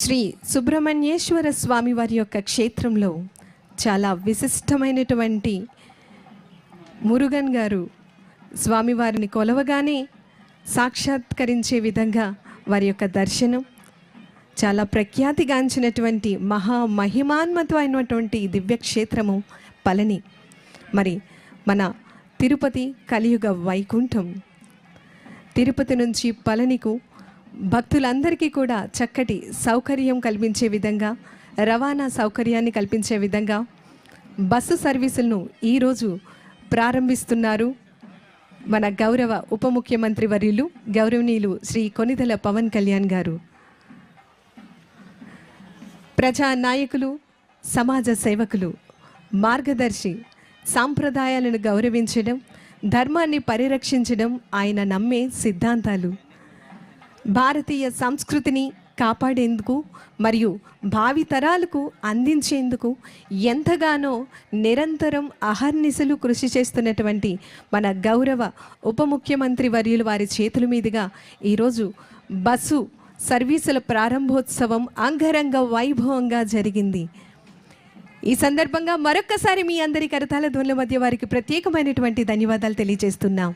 శ్రీ సుబ్రహ్మణ్యేశ్వర స్వామి వారి యొక్క క్షేత్రంలో చాలా విశిష్టమైనటువంటి మురుగన్ గారు స్వామివారిని కొలవగానే సాక్షాత్కరించే విధంగా వారి యొక్క దర్శనం చాలా ప్రఖ్యాతిగాంచినటువంటి మహామహిమాన్వితమైనటువంటి దివ్యక్షేత్రము పళని. మరి మన తిరుపతి కలియుగ వైకుంఠం. తిరుపతి నుంచి పళనికు భక్తులందరికీ కూడా చక్కటి సౌకర్యం కల్పించే విధంగా, రవాణా సౌకర్యాన్ని కల్పించే విధంగా బస్సు సర్వీసులను ఈరోజు ప్రారంభిస్తున్నారు మన గౌరవ ఉప ముఖ్యమంత్రి వర్యులు గౌరవనీయులు శ్రీ కొనిదెల పవన్ కళ్యాణ్ గారు. ప్రజా నాయకులు, సమాజ సేవకులు, మార్గదర్శి, సాంప్రదాయాలను గౌరవించడం, ధర్మాన్ని పరిరక్షించడం ఆయన నమ్మే సిద్ధాంతాలు. భారతీయ సంస్కృతిని కాపాడేందుకు మరియు భావితరాలకు అందించేందుకు ఎంతగానో నిరంతరం అహర్నిశలు కృషి చేస్తున్నటువంటి మన గౌరవ ఉప ముఖ్యమంత్రి వర్యులు వారి చేతుల మీదుగా ఈరోజు బస్సు సర్వీసుల ప్రారంభోత్సవం అంగరంగ వైభవంగా జరిగింది. ఈ సందర్భంగా మరొక్కసారి మీ అందరి కరతాళ ధ్వనుల మధ్య వారికి ప్రత్యేకమైనటువంటి ధన్యవాదాలు తెలియజేస్తున్నాం.